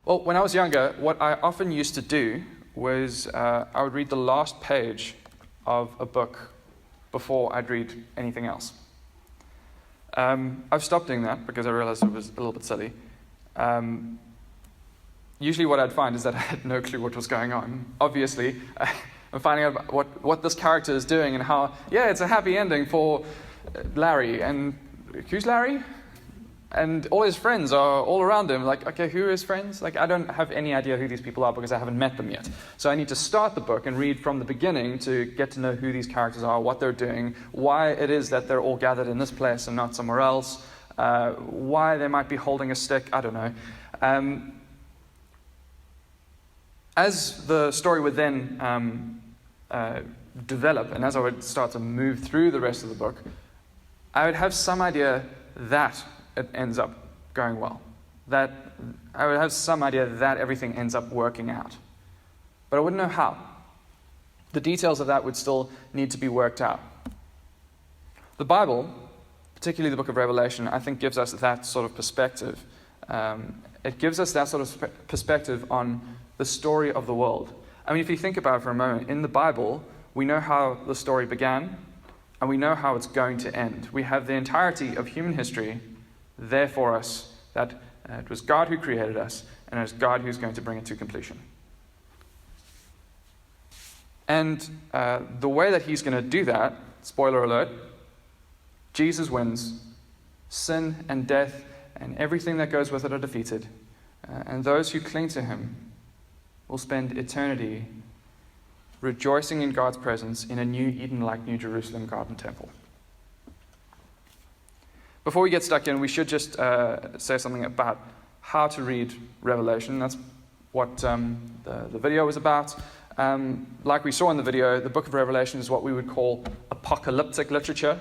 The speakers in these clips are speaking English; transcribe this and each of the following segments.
Well, when I was younger, what I often used to do was I would read the last page of a book before I'd read anything else. I've stopped doing that because I realized it was a little bit silly. Usually what I'd find is that I had no clue what was going on. Obviously, I'm finding out what this character is doing and how, it's a happy ending for Larry. And who's Larry? And all his friends are all around him. Like, okay, who are his friends? Like, I don't have any idea who these people are because I haven't met them yet. So I need to start the book and read from the beginning to get to know who these characters are, what they're doing, why it is that they're all gathered in this place and not somewhere else, why they might be holding a stick, I don't know. As the story would then develop, and as I would start to move through the rest of the book, I would have some idea that it ends up going well. That I would have some idea that everything ends up working out. But I wouldn't know how. The details of that would still need to be worked out. The Bible, particularly the book of Revelation, I think gives us that sort of perspective. It gives us that sort of perspective on the story of the world. I mean, if you think about it for a moment, in the Bible, we know how the story began, and we know how it's going to end. We have the entirety of human history there for us, that it was God who created us, and it's God who's going to bring it to completion. And the way that he's going to do that, spoiler alert, Jesus wins. Sin and death and everything that goes with it are defeated. And those who cling to him will spend eternity rejoicing in God's presence in a new Eden-like New Jerusalem garden temple. Before we get stuck in, we should just say something about how to read Revelation. That's what the video was about. Like we saw in the video, the book of Revelation is what we would call apocalyptic literature.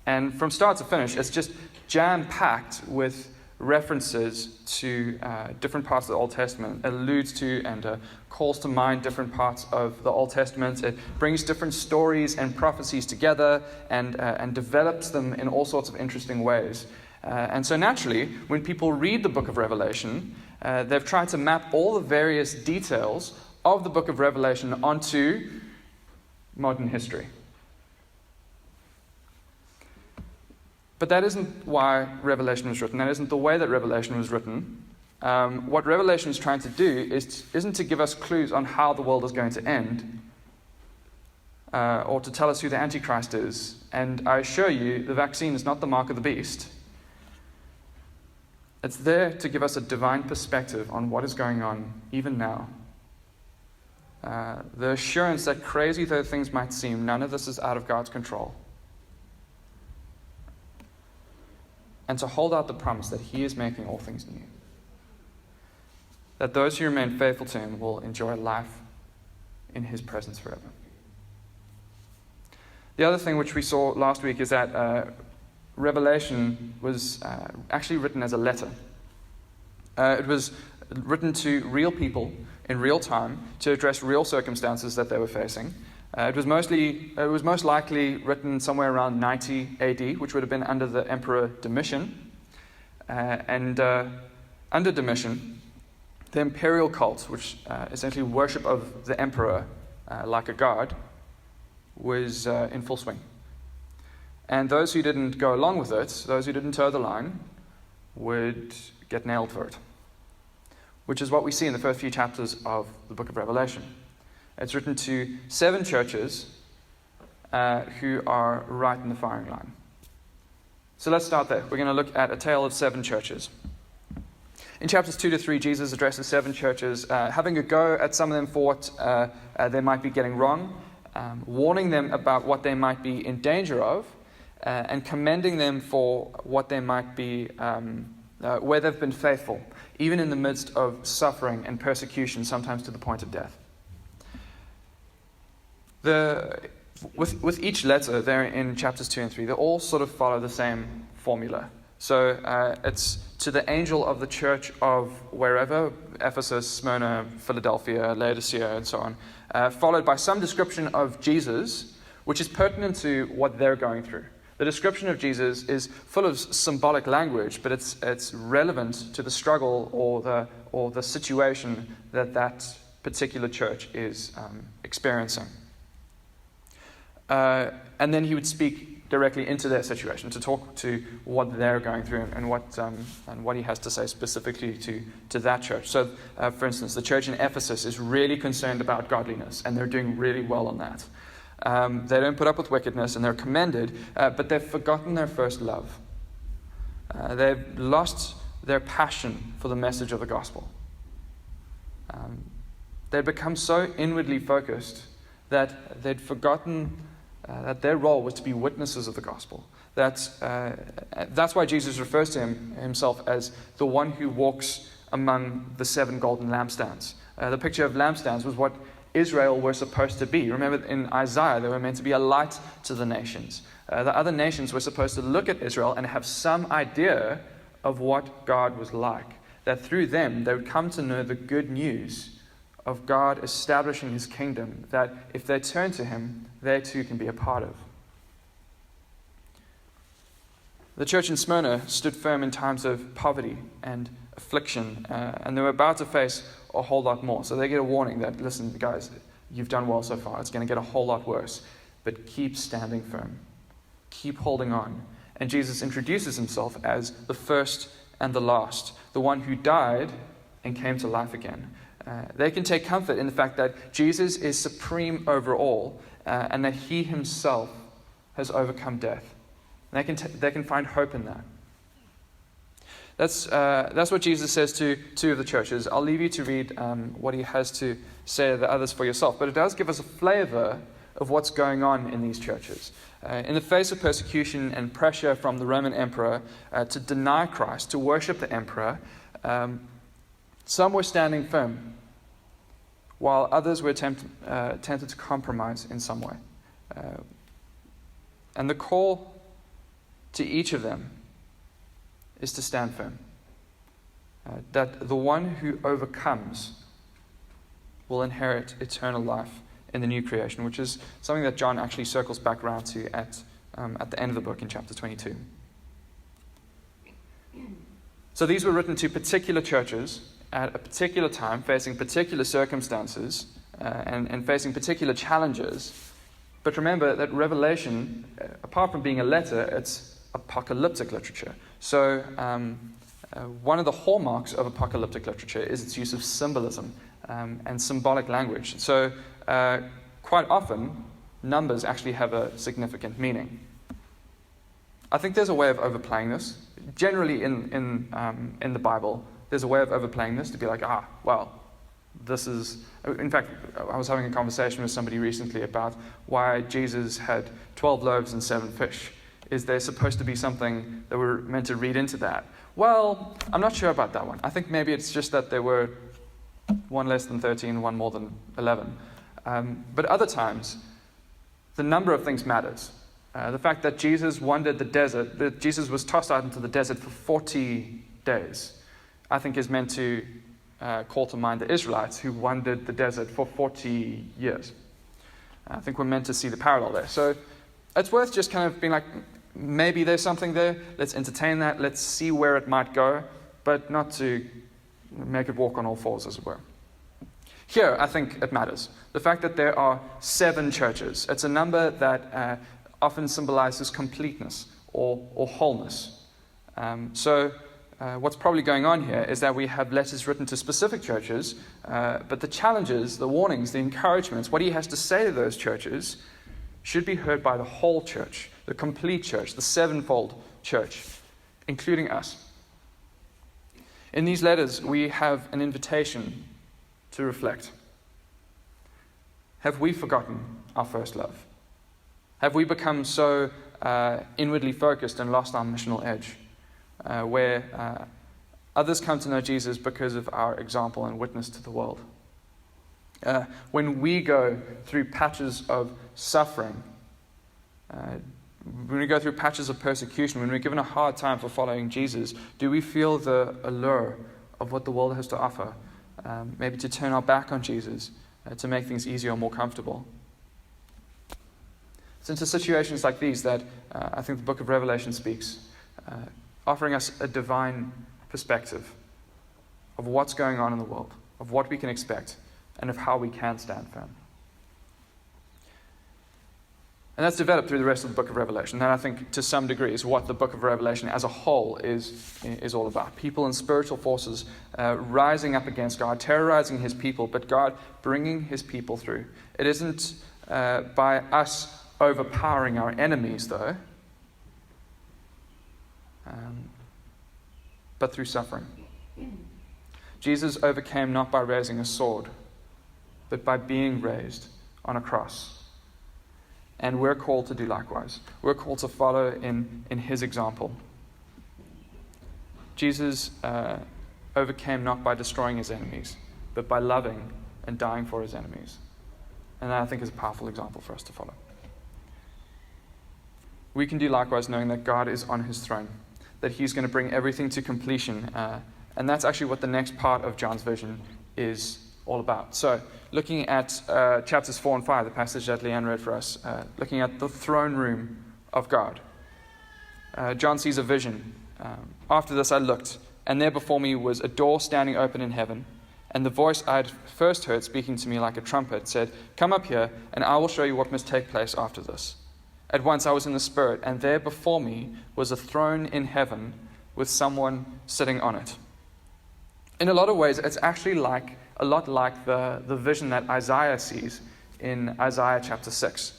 And from start to finish, it's just jam-packed with references to different parts of the Old Testament. It alludes to and calls to mind different parts of the Old Testament. It brings different stories and prophecies together and develops them in all sorts of interesting ways. And so naturally, when people read the book of Revelation, they've tried to map all the various details of the book of Revelation onto modern history. But that isn't why Revelation was written. That isn't the way that Revelation was written. What Revelation is trying to do isn't to give us clues on how the world is going to end, or to tell us who the Antichrist is. And I assure you, the vaccine is not the mark of the beast. It's there to give us a divine perspective on what is going on, even now. The assurance that, crazy though things might seem, none of this is out of God's control. And to hold out the promise that he is making all things new. That those who remain faithful to him will enjoy life in his presence forever. The other thing which we saw last week is that Revelation was actually written as a letter. It was written to real people in real time to address real circumstances that they were facing. It was most likely written somewhere around 90 AD, which would have been under the Emperor Domitian. And under Domitian, the imperial cult, which essentially worship of the emperor like a god, was in full swing. And those who didn't go along with it, those who didn't toe the line, would get nailed for it. Which is what we see in the first few chapters of the book of Revelation. It's written to 7 churches who are right in the firing line. So let's start there. We're going to look at a tale of 7 churches. In chapters 2 to 3, Jesus addresses 7 churches, having a go at some of them for what they might be getting wrong, warning them about what they might be in danger of, and commending them for what they might be, where they've been faithful, even in the midst of suffering and persecution, sometimes to the point of death. With each letter there in chapters 2 and 3, they all sort of follow the same formula. So it's to the angel of the church of wherever, Ephesus, Smyrna, Philadelphia, Laodicea, and so on, followed by some description of Jesus, which is pertinent to what they're going through. The description of Jesus is full of symbolic language, but it's relevant to the struggle or or the situation that particular church is experiencing. And then he would speak directly into their situation to talk to what they're going through and what he has to say specifically to that church. So, for instance, the church in Ephesus is really concerned about godliness, and they're doing really well on that. They don't put up with wickedness, and they're commended, but they've forgotten their first love. They've lost their passion for the message of the gospel. They'd become so inwardly focused that they'd forgotten that their role was to be witnesses of the gospel. That's why Jesus refers to himself as the one who walks among the 7 golden lampstands. The picture of lampstands was what Israel were supposed to be. Remember, in Isaiah, they were meant to be a light to the nations. The other nations were supposed to look at Israel and have some idea of what God was like. That through them, they would come to know the good news of God establishing his kingdom, that if they turn to him, they too can be a part of. The church in Smyrna stood firm in times of poverty and affliction, and they were about to face a whole lot more. So they get a warning that, listen, guys, you've done well so far. It's going to get a whole lot worse. But keep standing firm. Keep holding on. And Jesus introduces himself as the first and the last, the one who died and came to life again. They can take comfort in the fact that Jesus is supreme over all, and that he himself has overcome death. And they can find hope in that. That's what Jesus says to 2 of the churches. I'll leave you to read what he has to say to the others for yourself. But it does give us a flavor of what's going on in these churches. In the face of persecution and pressure from the Roman emperor to deny Christ, to worship the emperor, some were standing firm, while others were tempted to compromise in some way. And the call to each of them is to stand firm. That the one who overcomes will inherit eternal life in the new creation, which is something that John actually circles back around to at the end of the book in chapter 22. So these were written to particular churches at a particular time, facing particular circumstances and facing particular challenges. But remember that Revelation, apart from being a letter, it's apocalyptic literature. So one of the hallmarks of apocalyptic literature is its use of symbolism and symbolic language. So quite often, numbers actually have a significant meaning. I think there's a way of overplaying this. Generally in the Bible, there's a way of overplaying this to be like, this is... In fact, I was having a conversation with somebody recently about why Jesus had 12 loaves and 7 fish. Is there supposed to be something that we're meant to read into that? Well, I'm not sure about that one. I think maybe it's just that there were one less than 13, one more than 11. But other times, the number of things matters. The fact that Jesus wandered the desert, that Jesus was tossed out into the desert for 40 days, I think is meant to call to mind the Israelites who wandered the desert for 40 years. I think we're meant to see the parallel there. So it's worth just kind of being like, maybe there's something there. Let's entertain that. Let's see where it might go, but not to make it walk on all fours, as it were. Here, I think it matters. The fact that there are 7 churches. It's a number that often symbolizes completeness or wholeness. So what's probably going on here is that we have letters written to specific churches, but the challenges, the warnings, the encouragements, what he has to say to those churches should be heard by the whole church, the complete church, the 7-fold church, including us. In these letters, we have an invitation to reflect. Have we forgotten our first love? Have we become so inwardly focused and lost our missional edge, where others come to know Jesus because of our example and witness to the world? When we go through patches of suffering, when we go through patches of persecution, when we're given a hard time for following Jesus, do we feel the allure of what the world has to offer? Maybe to turn our back on Jesus, to make things easier or more comfortable. It's into situations like these that I think the book of Revelation speaks, offering us a divine perspective, of what's going on in the world, of what we can expect, and of how we can stand firm. And that's developed through the rest of the book of Revelation. That, I think, to some degree, is what the book of Revelation as a whole is all about. People and spiritual forces rising up against God, terrorizing his people, but God bringing his people through. It isn't by us overpowering our enemies, though, but through suffering. Jesus overcame not by raising a sword, but by being raised on a cross. And we're called to do likewise. We're called to follow in his example. Jesus overcame not by destroying his enemies, but by loving and dying for his enemies. And that, I think, is a powerful example for us to follow. We can do likewise knowing that God is on his throne, that he's going to bring everything to completion. And that's actually what the next part of John's vision is all about. So, looking at chapters 4 and 5, the passage that Leanne read for us, looking at the throne room of God. John sees a vision. After this I looked, and there before me was a door standing open in heaven, and the voice I had first heard speaking to me like a trumpet said, "Come up here, and I will show you what must take place after this." At once I was in the Spirit, and there before me was a throne in heaven with someone sitting on it. In a lot of ways, it's actually a lot like the vision that Isaiah sees in Isaiah chapter 6.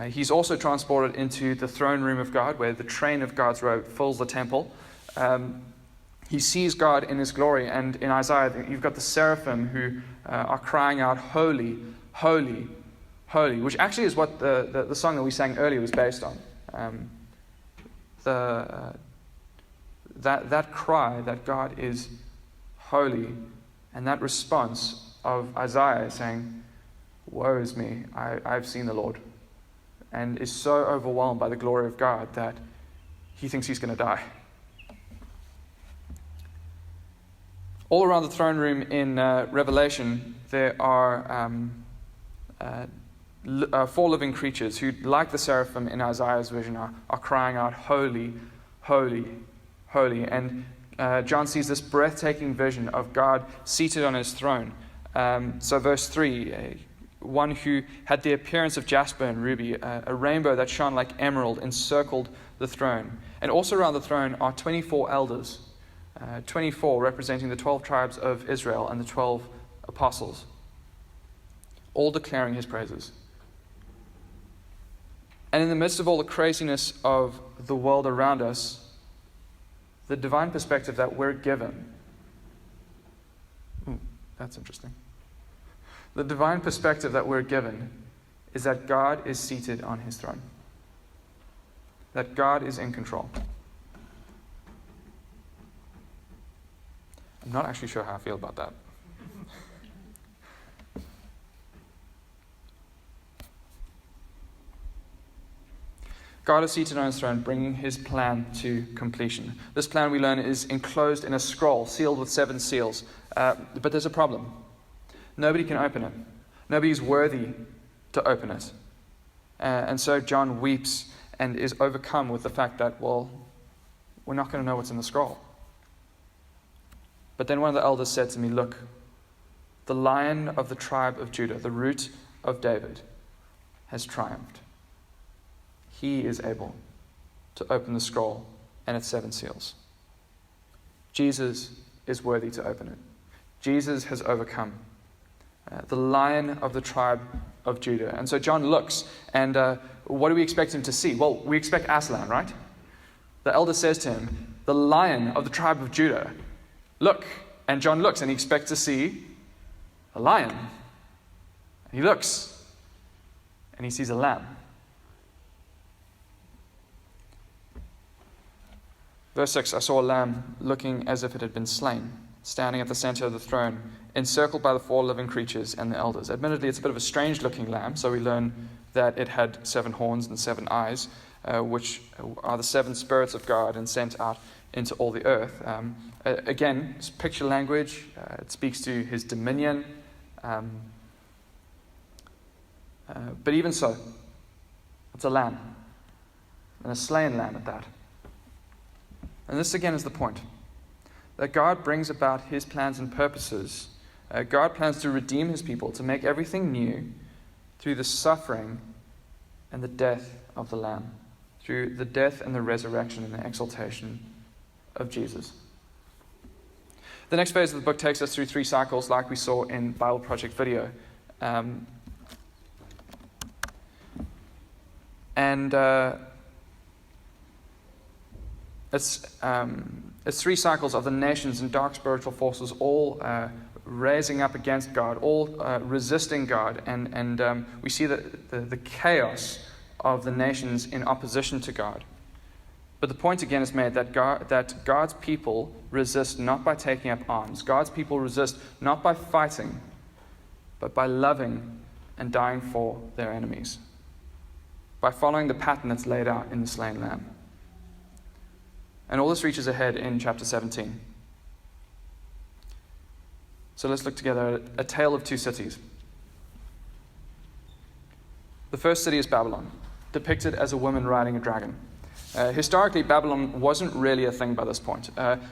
He's also transported into the throne room of God, where the train of God's robe fills the temple. He sees God in his glory, and in Isaiah, you've got the seraphim who are crying out, "Holy, holy, holy," which actually is what the song that we sang earlier was based on. That cry that God is holy, and that response of Isaiah saying, "Woe is me, I've seen the Lord," and is so overwhelmed by the glory of God that he thinks he's going to die. All around the throne room in Revelation, there are 4 living creatures who, like the seraphim in Isaiah's vision, are crying out, "Holy, holy, holy." And John sees this breathtaking vision of God seated on his throne. So verse 3, one who had the appearance of jasper and ruby, a rainbow that shone like emerald encircled the throne. And also around the throne are 24 elders, 24 representing the 12 tribes of Israel and the 12 apostles, all declaring his praises. And in the midst of all the craziness of the world around us, the divine perspective that we're given. That's interesting. The divine perspective that we're given is that God is seated on his throne. That God is in control. I'm not actually sure how I feel about that. God is seated on his throne, bringing his plan to completion. This plan, we learn, is enclosed in a scroll, sealed with 7 seals. But there's a problem. Nobody can open it. Nobody's worthy to open it. And so John weeps and is overcome with the fact that, well, we're not going to know what's in the scroll. But then one of the elders said to me, "Look, the Lion of the tribe of Judah, the Root of David, has triumphed. He is able to open the scroll and its 7 seals." Jesus is worthy to open it. Jesus has overcome. The Lion of the tribe of Judah. And so John looks, and what do we expect him to see? Well, we expect Aslan, right? The elder says to him, "The Lion of the tribe of Judah. Look." And John looks, and he expects to see a lion. And he looks, and he sees a lamb. Verse 6, "I saw a lamb looking as if it had been slain, standing at the center of the throne, encircled by the 4 living creatures and the elders." Admittedly, it's a bit of a strange-looking lamb, so we learn that it had 7 horns and 7 eyes, which are the 7 spirits of God and sent out into all the earth. Again, it's picture language. It speaks to his dominion. But even so, it's a lamb, and a slain lamb at that. And this again is the point. that God brings about his plans and purposes. God plans to redeem his people, to make everything new through the suffering and the death of the Lamb, through the death and the resurrection and the exaltation of Jesus. The next phase of the book takes us through 3 cycles like we saw in Bible Project video. It's 3 cycles of the nations and dark spiritual forces all raising up against God, all resisting God, and we see the chaos of the nations in opposition to God. But the point again is made that God's people resist not by taking up arms. God's people resist not by fighting, but by loving and dying for their enemies, by following the pattern that's laid out in the slain lamb. And all this reaches ahead in chapter 17. So let's look together at a tale of 2 cities. The first city is Babylon, depicted as a woman riding a dragon. Historically, Babylon wasn't really a thing by this point.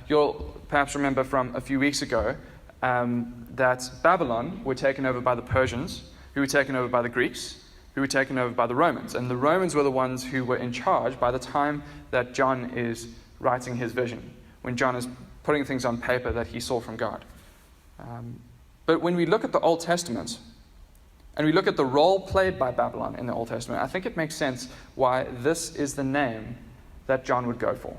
You'll perhaps remember from a few weeks ago that Babylon were taken over by the Persians, who were taken over by the Greeks, who were taken over by the Romans. And the Romans were the ones who were in charge by the time that John is writing his vision, when John is putting things on paper that he saw from God. But when we look at the Old Testament, and we look at the role played by Babylon in the Old Testament, I think it makes sense why this is the name that John would go for.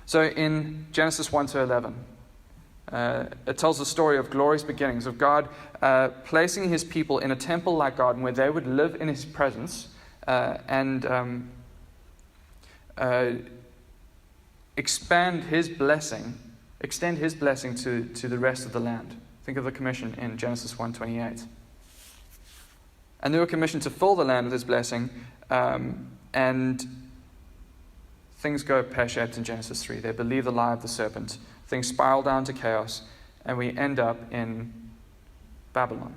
So in Genesis 1 to 11, it tells the story of glorious beginnings, of God placing his people in a temple like God, where they would live in his presence and extend his blessing to the rest of the land. Think of the commission in Genesis 1:28. And they were commissioned to fill the land with his blessing, and things go pear-shaped in Genesis 3. They believe the lie of the serpent. Things spiral down to chaos, and we end up in Babel.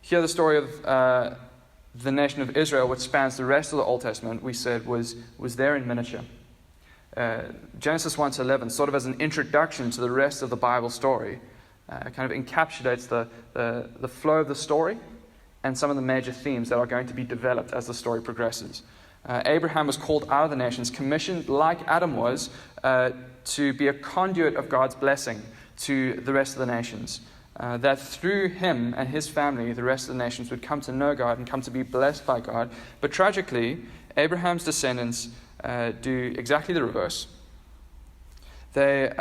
Here the story of the nation of Israel, which spans the rest of the Old Testament, we said was there in miniature. Genesis 1 to 11, sort of as an introduction to the rest of the Bible story, kind of encapsulates the flow of the story and some of the major themes that are going to be developed as the story progresses. Abraham was called out of the nations, commissioned, like Adam was, to be a conduit of God's blessing to the rest of the nations. That through him and his family, the rest of the nations would come to know God and come to be blessed by God. But tragically, Abraham's descendants do exactly the reverse. They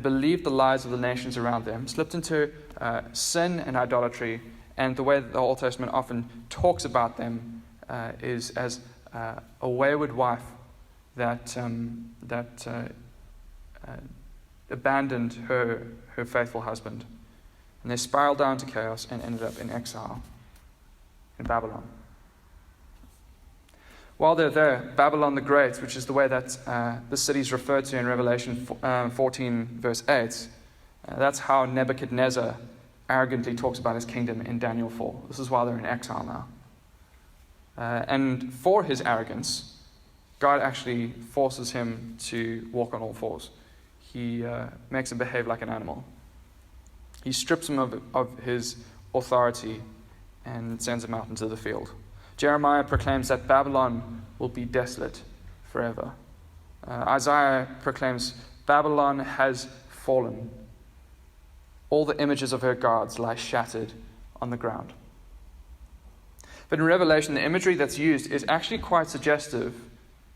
believed the lies of the nations around them, slipped into sin and idolatry, and the way that the Old Testament often talks about them is as a wayward wife that abandoned her faithful husband. And they spiraled down to chaos and ended up in exile in Babylon. While they're there, Babylon the Great, which is the way that the city is referred to in Revelation 14, verse 8, that's how Nebuchadnezzar arrogantly talks about his kingdom in Daniel 4. This is why they're in exile now. And for his arrogance, God actually forces him to walk on all fours. He makes him behave like an animal. He strips him of his authority and sends him out into the field. Jeremiah proclaims that Babylon will be desolate forever. Isaiah proclaims Babylon has fallen. All the images of her gods lie shattered on the ground. But in Revelation, the imagery that's used is actually quite suggestive.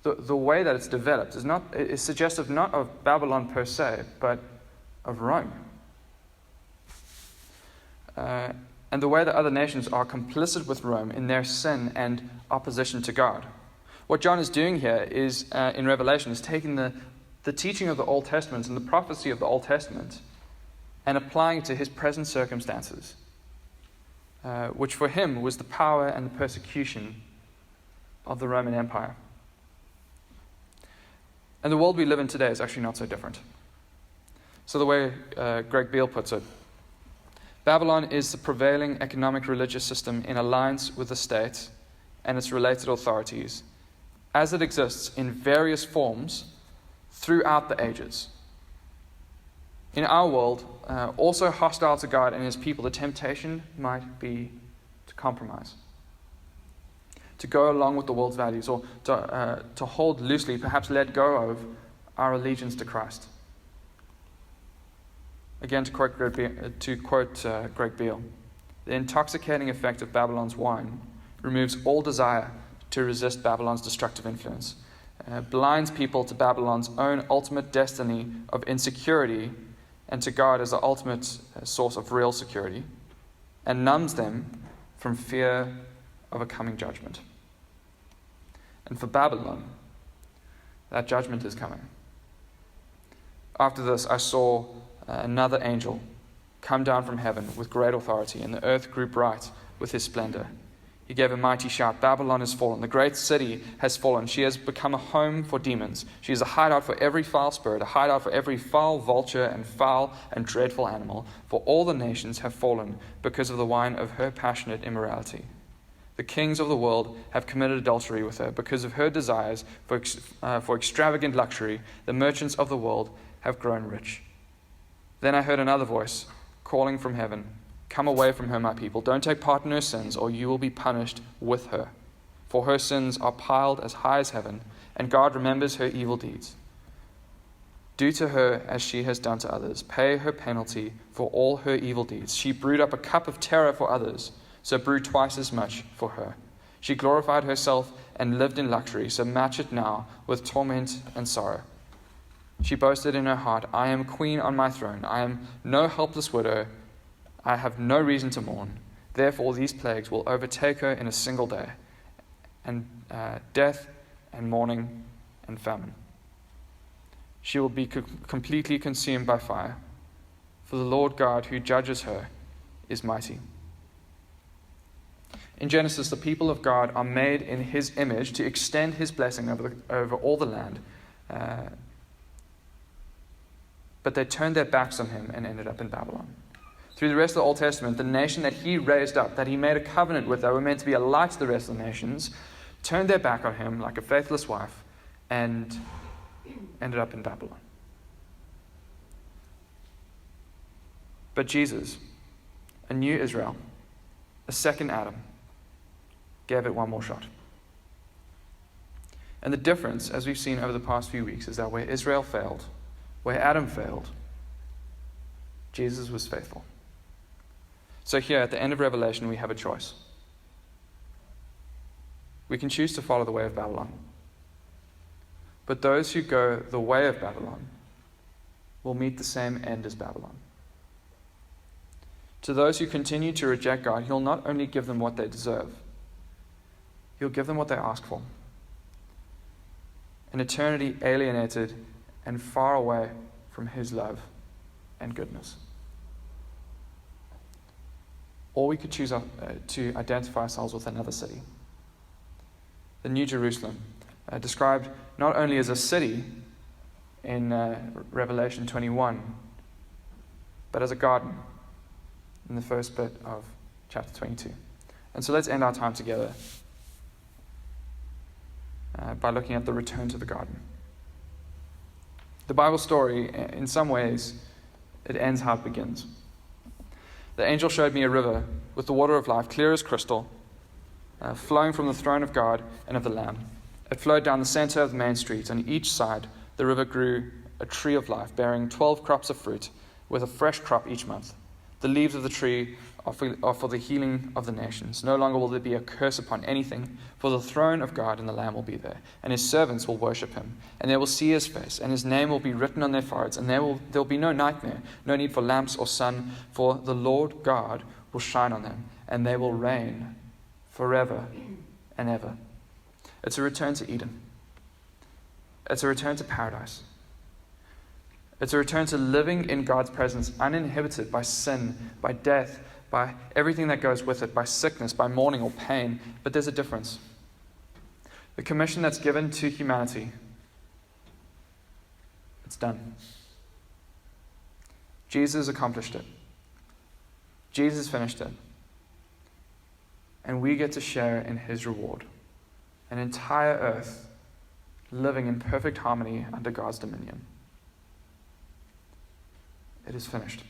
The way that it's developed is suggestive not of Babylon per se, but of Rome. And the way that other nations are complicit with Rome in their sin and opposition to God. What John is doing here is, in Revelation, is taking the teaching of the Old Testament and the prophecy of the Old Testament and applying it to his present circumstances, which for him was the power and the persecution of the Roman Empire. And the world we live in today is actually not so different. So the way Greg Beale puts it, Babylon is the prevailing economic religious system in alliance with the state and its related authorities, as it exists in various forms throughout the ages. In our world, also hostile to God and his people, the temptation might be to compromise, to go along with the world's values, or to hold loosely, perhaps let go of our allegiance to Christ. Again, to quote Greg Beale, the intoxicating effect of Babylon's wine removes all desire to resist Babylon's destructive influence, blinds people to Babylon's own ultimate destiny of insecurity and to God as the ultimate source of real security, and numbs them from fear of a coming judgment. And for Babylon, that judgment is coming. After this, I saw another angel come down from heaven with great authority, and the earth grew bright with his splendor. He gave a mighty shout, "Babylon has fallen, the great city has fallen. She has become a home for demons. She is a hideout for every foul spirit, a hideout for every foul vulture and foul and dreadful animal. For all the nations have fallen because of the wine of her passionate immorality. The kings of the world have committed adultery with her because of her desires for extravagant luxury. The merchants of the world have grown rich." Then I heard another voice calling from heaven, "Come away from her, my people. Don't take part in her sins, or you will be punished with her. For her sins are piled as high as heaven, and God remembers her evil deeds. Do to her as she has done to others. Pay her penalty for all her evil deeds. She brewed up a cup of terror for others, so brew twice as much for her. She glorified herself and lived in luxury, so match it now with torment and sorrow. She boasted in her heart, 'I am queen on my throne. I am no helpless widow. I have no reason to mourn. Therefore these plagues will overtake her in a single day, and death and mourning and famine. She will be completely consumed by fire, for the Lord God who judges her is mighty.'" In Genesis, the people of God are made in his image to extend his blessing over all the land. But they turned their backs on him and ended up in Babylon. Through the rest of the Old Testament, the nation that he raised up, that he made a covenant with, that were meant to be a light to the rest of the nations, turned their back on him like a faithless wife and ended up in Babylon. But Jesus, a new Israel, a second Adam, gave it one more shot. And the difference, as we've seen over the past few weeks, is that where Israel failed, where Adam failed, Jesus was faithful. So here at the end of Revelation, we have a choice. We can choose to follow the way of Babylon. But those who go the way of Babylon will meet the same end as Babylon. To those who continue to reject God, he'll not only give them what they deserve, he'll give them what they ask for. An eternity alienated and far away from his love and goodness. Or we could choose to identify ourselves with another city. The New Jerusalem, described not only as a city in Revelation 21, but as a garden in the first bit of chapter 22. And so let's end our time together by looking at the return to the garden. The Bible story, in some ways, it ends how it begins. The angel showed me a river with the water of life, clear as crystal, flowing from the throne of God and of the Lamb. It flowed down the center of the main street. On each side, the river grew a tree of life, bearing 12 crops of fruit, with a fresh crop each month. The leaves of the tree are for the healing of the nations. No longer will there be a curse upon anything, for the throne of God and the Lamb will be there, and his servants will worship him, and they will see his face, and his name will be written on their foreheads, and there will be no nightmare, no need for lamps or sun, for the Lord God will shine on them, and they will reign forever and ever. It's a return to Eden. It's a return to paradise. It's a return to living in God's presence, uninhibited by sin, by death, by everything that goes with it, by sickness, by mourning or pain. But there's a difference. The commission that's given to humanity, it's done. Jesus accomplished it. Jesus finished it. And we get to share in his reward. An entire earth living in perfect harmony under God's dominion. It is finished.